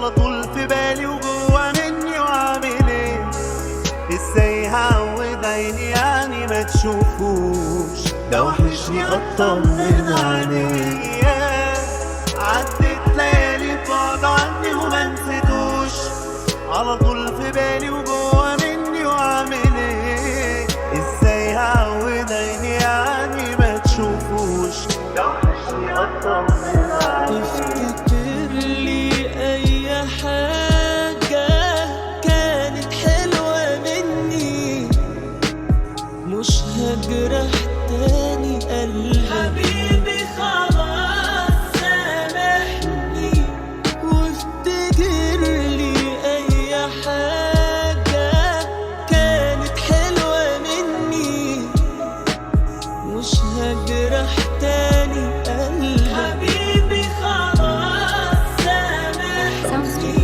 على طول في بالي وجوا مني وعامل ايه؟ ازاي هعود عيني يعني ما تشوفوش؟ ده وحشني اطمن عليه. عدت ليالي بعد عني وما نسيتوش، على طول في بالي وجوا مني وعامل ايه؟ ازاي هعود عيني يعني ما تشوفوش؟ ده وحشني اطمن عليه. افتكر لي اي حاجة كانت حلوة مني، مش هجرح تاني قلبي. حبيبي خلاص سامحني، وافتكر لي اي حاجة كانت حلوة مني، مش هجرح تاني قلبي. حبيبي خلاص سامحني.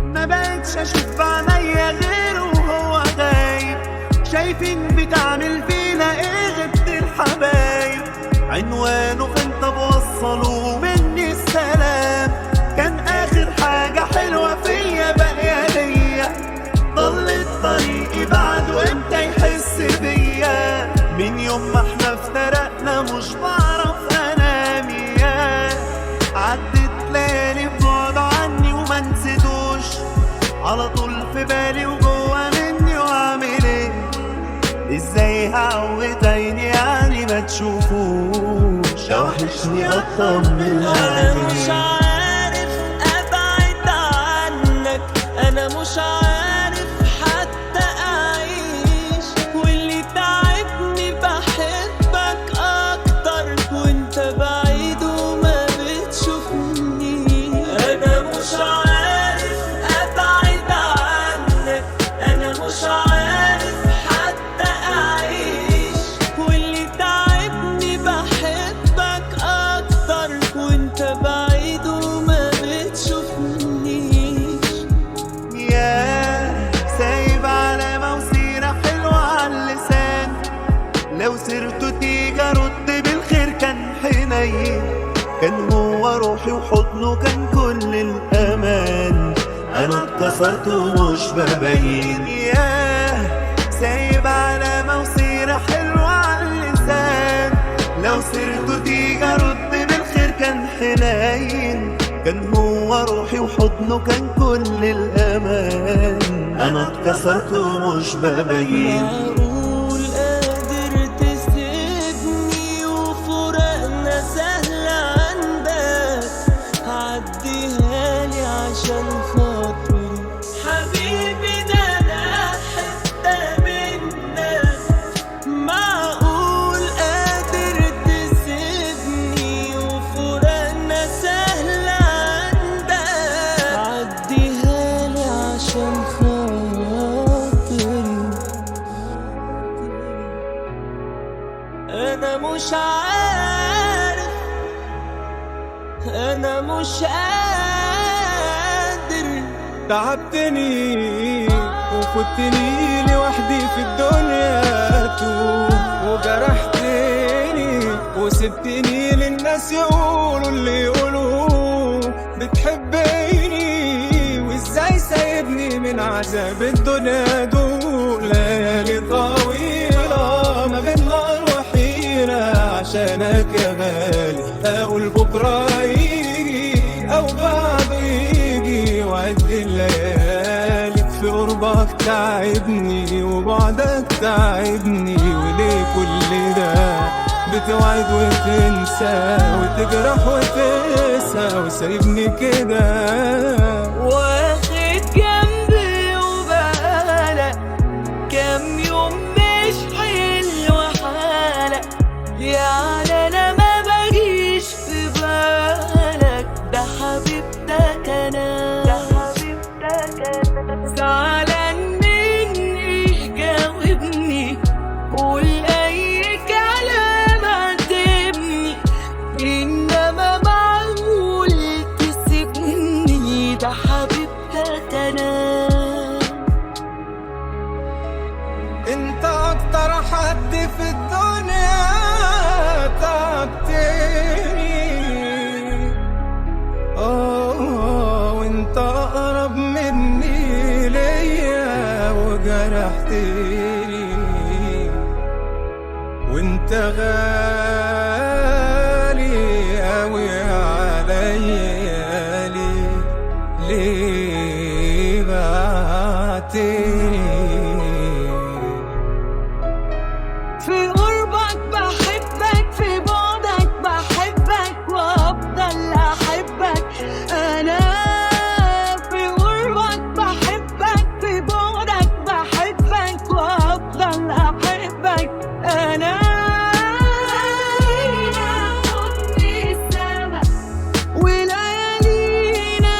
ما بقتش اشوف بعينيا غيره وهو غايب، شايفين بتعمل فينا ايه غبت الحبايب. عنوانه فين طب وصلوا مني السلام، كان اخر حاجة حلوة فيا باقية ليا. ضلت طريقي بعده امتى يحس بيا؟ من يوم ما احنا افترقنا مش بعرف انام. عدت ليالي ببعد عني وما نسيتوش، على طول في بالي وجوا مني وعامل ايه؟ ازاي هعود عيني يعني ما تشوفوش؟ ده وحشني اطمن انا مش عليه. عارف ابعد عنك، انا مش عارف حتى اعيش، واللي تعبني بحبك اكتر وانت بعيد وما بتشوفني. انا مش عارف ابعد عنك، انا مش عارف حتى اعيش، واللي تعبني بحبك اكتر وانت بعيد وما بتشوفنيش. ياه سايب علامة وسيرة حلوة على اللسان، لو سيرته تيجي ارد بالخير. كان حنين، كان هو روحي وحضنه كان كل الامان. انا اتكسرت ومش ببين. ياه سايب علامة وسيرة حلوة على اللسان، لو سيرته تيجي ارد بالخير. كان حنين، كان هو روحي وحضنه كان كل الامان. انا اتكسرت ومش ببين. معقول قادر تسيبني وفراقنا سهل عندك؟ عديها لي عشان خاطري حبيبي، ده انا حتة منك. معقول قادر تسيبني وفراقنا سهل عندك؟ عديها لي عشان خاطري. انا مش عارف، انا مش قادر. تعبتني وفتني لوحدي في الدنيا توه، وجرحتني وسبتني للناس يقولوا اللي يقولوا. بتحبيني وازاي سايبني من عذاب الدنيا دول؟ ليالي طويلة ما بين نار وحيرة عشانك يا غالي. اقول بكرة يجي او بعده يجي، وعد الليالي في قربك تعبني وبعدك تعبني. وليه كل ده بتوعد وتنسى وتجرح وتنسى وسايبني كده؟ واخد جنبي وبقالك كام يوم مش حلو حالك، يعني انا ما بجيش في بالك. ده حبيبتك انا، ده حبيبتك انا. زعلان مني جاوبني، قول اي كلام عاتبني، انما معقول تسيبني؟ ده حبيبتك انا. انت اكتر حد في الدنيا بعتني وانت غالي اوي عليا، ليه بعتني؟ في قربك بحبك، في بعدك بحبك وافضل احبك انا. في قربك بحبك، في بعدك بحبك وافضل احبك انا. وليالينا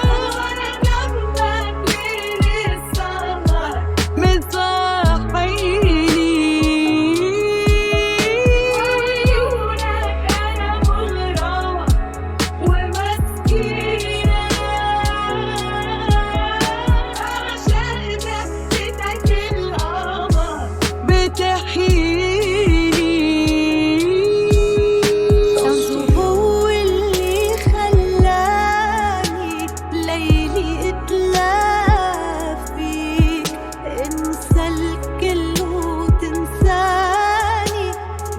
وانا جنبك ليل السهر مصحيني. وعيونك انا مغرمة ومسكينة عشان ضحكتك القمر بتحييني. شمسه هو اللي خلاني ليلي اتلاف فيك. انسى الكل وتنساني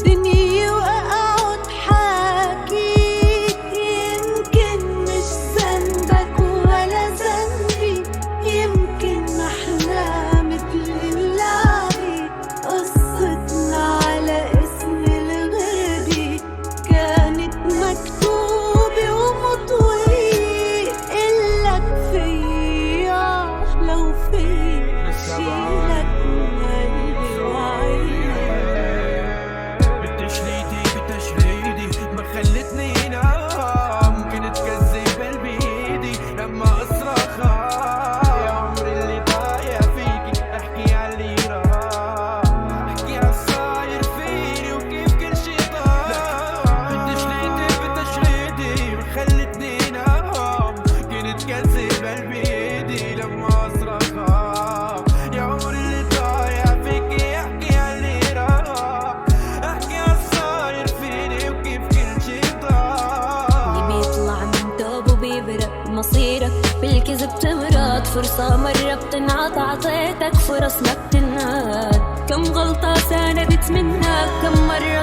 دنيا واقعد حاكيك. يمكن مش ذنبك ولا ذنبي، يمكن احنا مثل اللعبة. قصتنا على اسم الغربي كانت مكتوبة ومطوية. إلك فيا لو فيك شيلك من قلبي وعيني. بتشريدي ما خلتني انام. ممكن تكذب قلبي ايدي لما اصرخ يا عمري اللي ضايع فيكي. احكي على اللي راح، احكي على الصاير فيني وكيف كل شي ضاع. بتشريدي ما خلتني انام. ممكن تكذب قلبي ايدي لما اصرخ يا عمري اللي ضايع فيكي. احكي على اللي راح، احكي على الصاير فيني وكيف كل شي ضاع. اللي بيطلع من توبه بيبرق مصيرك، بالكذب تمرض. فرصة مرة بتنعطى، عطيتك فرص ما بتنعاد. كم غلطة ساندت منك، كم مرة